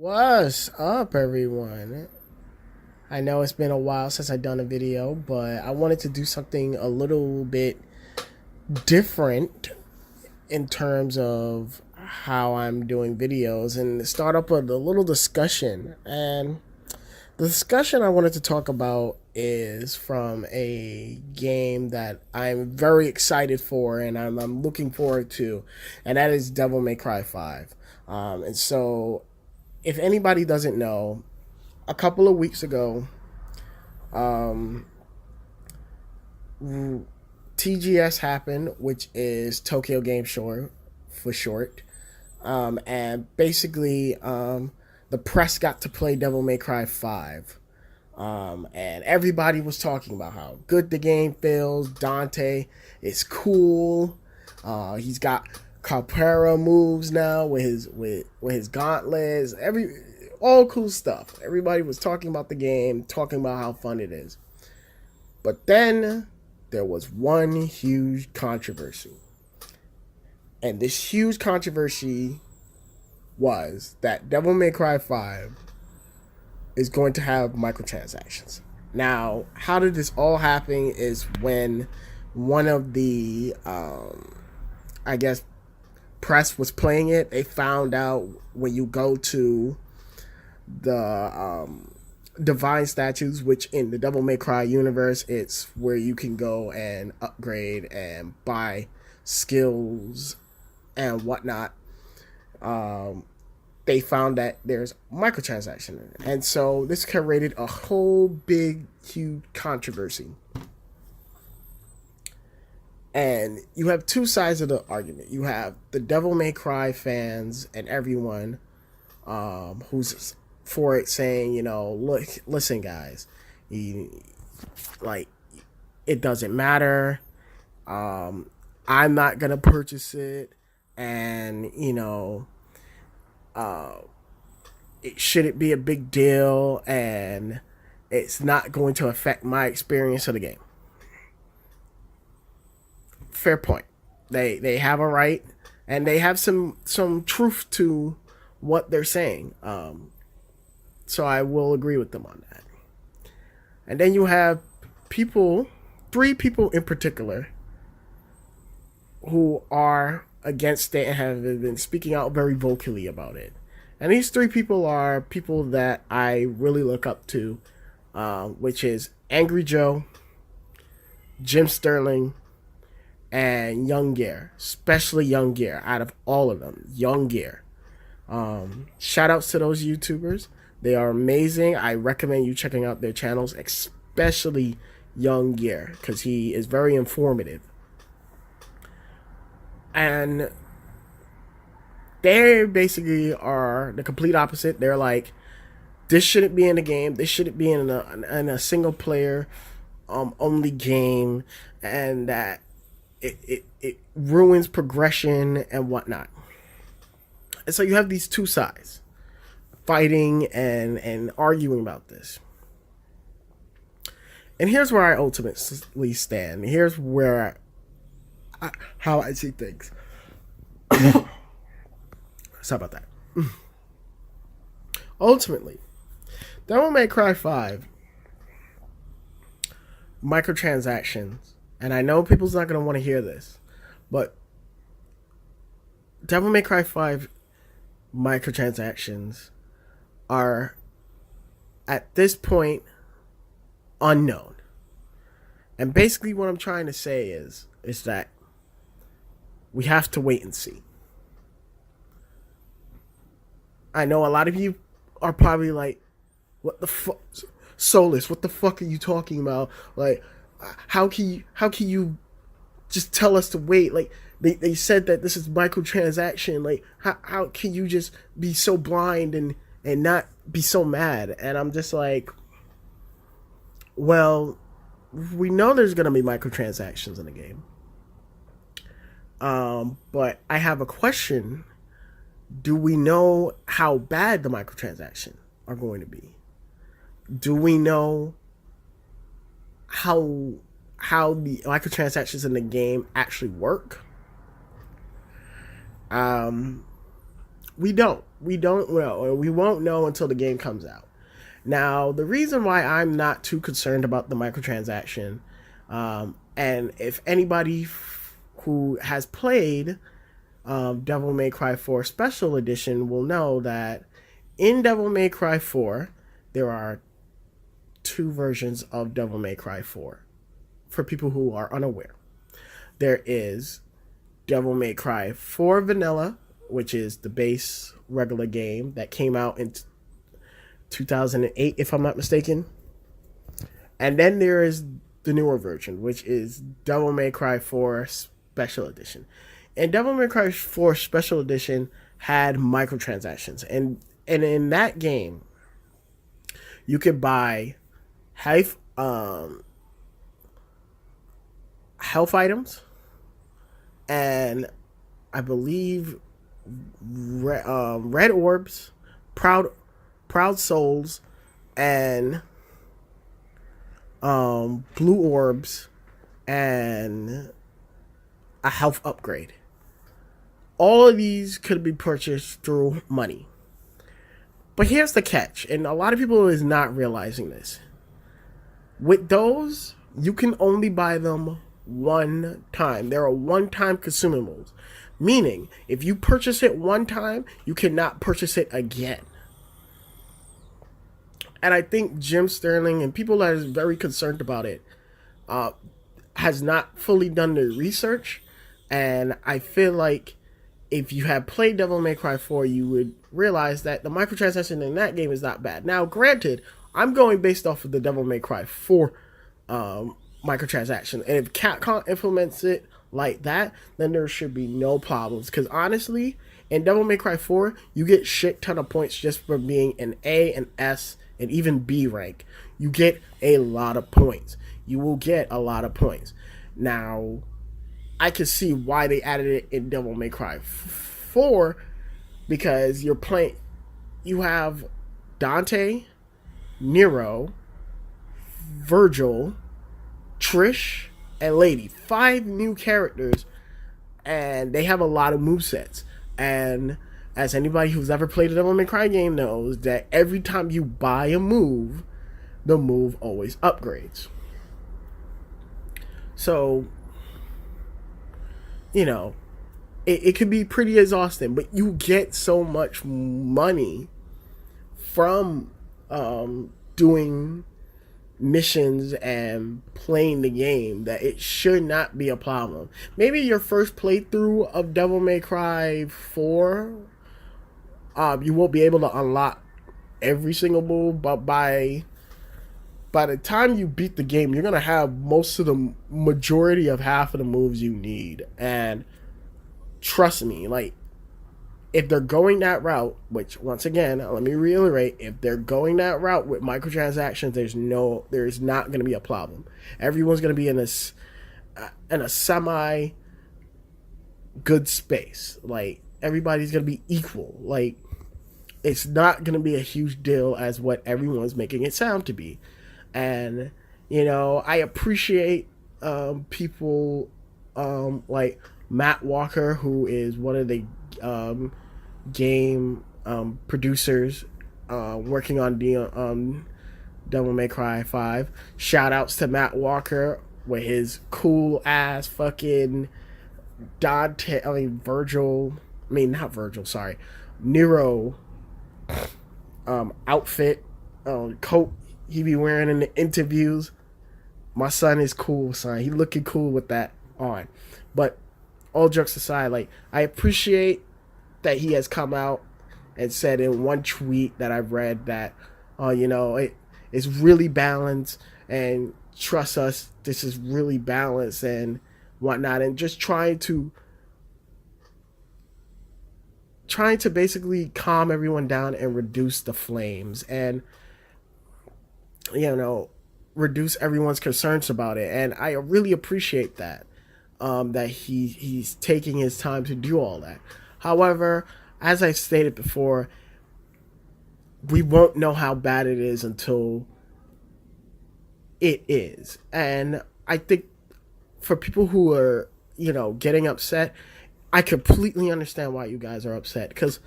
What's up, everyone? I know it's been a while since I've done a video, but I wanted to do something a little bit different in terms of how I'm doing videos and start up a little discussion. And the discussion I wanted to talk about is from a game that I'm very excited for and I'm looking forward to, and that is Devil May Cry 5. And so, if anybody doesn't know, a couple of weeks ago, um, TGS happened, which is Tokyo Game Show for short. And basically, the press got to play Devil May Cry 5. And everybody was talking about how good the game feels. Dante is cool. He's got Capoeira moves now with his gauntlets. All cool stuff. Everybody was talking about the game, talking about how fun it is. But then there was one huge controversy. And this huge controversy was that Devil May Cry 5 is going to have microtransactions. Now, how did this all happen is when one of the, I guess, press was playing it, they found out when you go to the divine statues, which in the Devil May Cry universe, it's where you can go and upgrade and buy skills and whatnot. They found that there's microtransaction in it. And so this created a whole big, huge controversy. And you have two sides of the argument. You have the Devil May Cry fans and everyone who's for it saying, look, listen, guys, like, it doesn't matter. I'm not going to purchase it. And, it shouldn't be a big deal, and it's not going to affect my experience of the game. Fair point. They have a right, and they have some truth to what they're saying. So I will agree with them on that. And then you have people, three people in particular, who are against it and have been speaking out very vocally about it. And these three people are people that I really look up to, which is Angry Joe, Jim Sterling, and Young Gear. Especially Young Gear. Out of all of them, Young Gear. Shout outs to those YouTubers. They are amazing. I recommend you checking out their channels, especially Young Gear, because he is very informative. And they basically are the complete opposite. They're like, this shouldn't be in the game. This shouldn't be in a single player only game, and that it ruins progression and whatnot. And so you have these two sides fighting and arguing about this. And here's where I ultimately stand. Here's where how I see things. Sorry about that. Ultimately, Devil May Cry 5 microtransactions, and I know people's not going to want to hear this, but Devil May Cry 5 microtransactions are at this point unknown. And basically what I'm trying to say is that we have to wait and see. I know a lot of you are probably like, what the fuck, Solus, what the fuck are you talking about? Like, how can you just tell us to wait? Like, they said that this is microtransaction. Like, how can you just be so blind and not be so mad? And I'm just like, well, we know there's going to be microtransactions in the game. But I have a question. Do we know how bad the microtransactions are going to be? Do we know how the microtransactions in the game actually work? We don't know, and we won't know until the game comes out. Now, the reason why I'm not too concerned about the microtransaction, and if anybody who has played Devil May Cry 4 Special Edition will know that in Devil May Cry 4, there are two versions of Devil May Cry 4 for people who are unaware. There is Devil May Cry 4 Vanilla, which is the base regular game that came out in 2008, if I'm not mistaken. And then there is the newer version, which is Devil May Cry 4 Special Edition. And Devil May Cry 4 Special Edition had microtransactions. And in that game, you could buy health items and I believe red orbs, proud souls, and blue orbs, and a health upgrade. All of these could be purchased through money. But here's the catch, and a lot of people is not realizing this. With those, you can only buy them one time. There are one-time consumables. Meaning, if you purchase it one time, you cannot purchase it again. And I think Jim Sterling and people that is very concerned about it has not fully done the research. And I feel like if you have played Devil May Cry 4, you would realize that the microtransaction in that game is not bad. Now, granted, I'm going based off of the Devil May Cry 4 microtransaction. And if Capcom implements it like that, then there should be no problems. Because honestly, in Devil May Cry 4, you get shit ton of points just for being an A, an S, and even B rank. You get a lot of points. You will get a lot of points. Now, I can see why they added it in Devil May Cry 4, because you have Dante, Nero, Virgil, Trish, and Lady. 5 new characters, and they have a lot of movesets. And as anybody who's ever played a Devil May Cry game knows, that every time you buy a move, the move always upgrades. So, you know, it can be pretty exhausting, but you get so much money from doing missions and playing the game that it should not be a problem. Maybe your first playthrough of Devil May Cry 4, you won't be able to unlock every single move, but by the time you beat the game, you're gonna have most of the majority of half of the moves you need. And trust me, like, if they're going that route, which once again, let me reiterate, if they're going that route with microtransactions, there's not going to be a problem. Everyone's going to be in a semi good space. Like, everybody's going to be equal. Like, it's not going to be a huge deal as what everyone's making it sound to be. And, you know, I appreciate people like Matt Walker, who is one of the game producers working on Devil May Cry 5. Shout outs to Matt Walker with his cool ass fucking Nero outfit, coat he be wearing in the interviews. My son is cool, son. He looking cool with that on. But all jokes aside, like, I appreciate that he has come out and said in one tweet that I've read that, you know, it's really balanced, and trust us, this is really balanced and whatnot, and just trying to basically calm everyone down and reduce the flames, and, you know, reduce everyone's concerns about it. And I really appreciate that, that he's taking his time to do all that. However, as I stated before, we won't know how bad it is until it is. And I think for people who are, you know, getting upset, I completely understand why you guys are upset. Because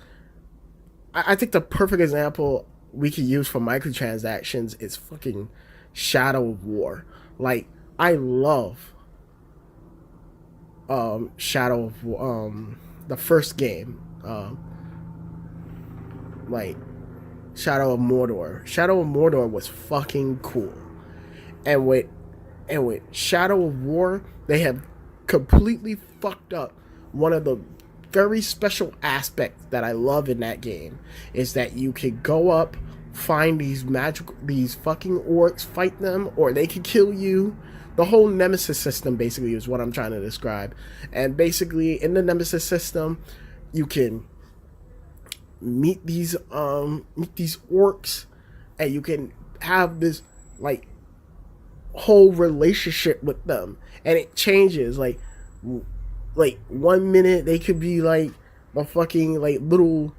I think the perfect example we could use for microtransactions is fucking Shadow of War. Like, I love Shadow of the first game, like Shadow of Mordor. Shadow of Mordor was fucking cool, and with Shadow of War, they have completely fucked up one of the very special aspects that I love in that game is that you could go up, find these fucking orcs, fight them, or they could kill you. The whole nemesis system basically is what I'm trying to describe. And basically in the nemesis system, you can meet these orcs, and you can have this like whole relationship with them, and it changes. Like 1 minute they could be like the fucking like little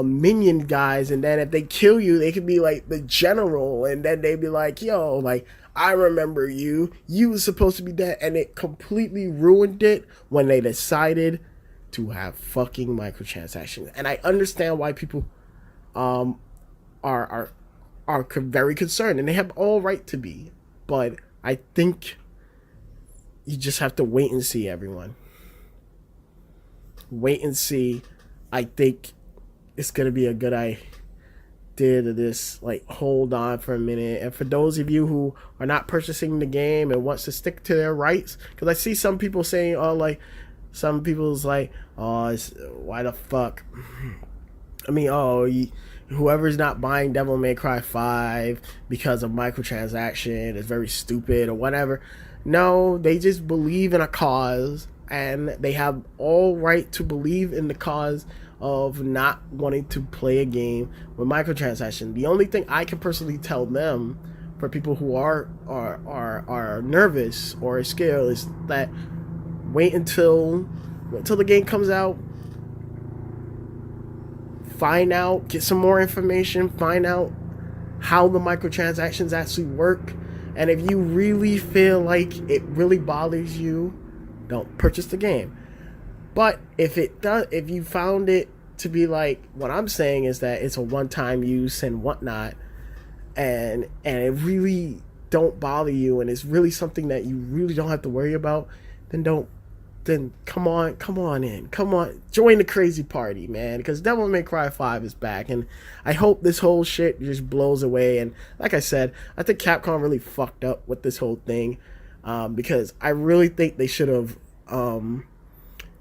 minion guys, and then if they kill you they could be like the general, and then they'd be like, yo, like, I remember you was supposed to be dead. And it completely ruined it when they decided to have fucking microtransactions. And I understand why people um are very concerned, and they have all right to be, but I think you just have to wait and see, everyone. Wait and see. I think it's gonna be a good idea to this, like, hold on for a minute. And for those of you who are not purchasing the game and wants to stick to their rights, because I see some people saying, oh, like, some people's like, oh, why the fuck? I mean, oh, whoever's not buying Devil May Cry 5 because of microtransaction is very stupid or whatever. No, they just believe in a cause, and they have all right to believe in the cause of not wanting to play a game with microtransaction. The only thing I can personally tell them, for people who are nervous or scared, is that wait until the game comes out, find out, get some more information, find out how the microtransactions actually work. And if you really feel like it really bothers you, don't purchase the game. But if it does, if you found it to be like what I'm saying, is that it's a one-time use and whatnot, and it really don't bother you, and it's really something that you really don't have to worry about, then come on, join the crazy party, man, because Devil May Cry 5 is back, and I hope this whole shit just blows away. And like I said, I think Capcom really fucked up with this whole thing, because I really think they should have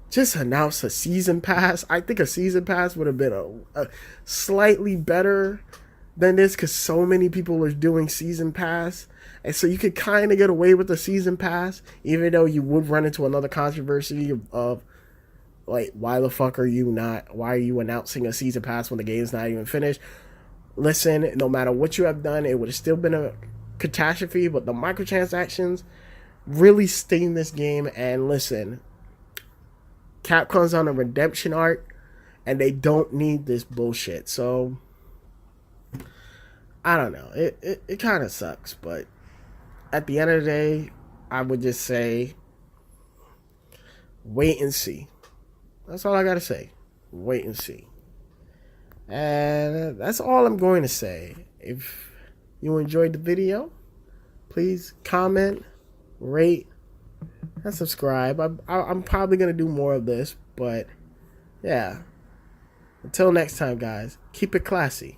just announced a season pass. I think a season pass would have been a slightly better than this, because so many people are doing season pass. And so you could kind of get away with the season pass, even though you would run into another controversy of like, why are you announcing a season pass when the game's not even finished? Listen, no matter what you have done, it would have still been a catastrophe, but the microtransactions really stain this game. And listen, Capcom's on a redemption arc, and they don't need this bullshit. So I don't know. It kind of sucks, but at the end of the day, I would just say wait and see. That's all I gotta say. Wait and see. And that's all I'm going to say. If you enjoyed the video, please comment, rate, and subscribe. I'm probably going to do more of this, but yeah. Until next time, guys, keep it classy.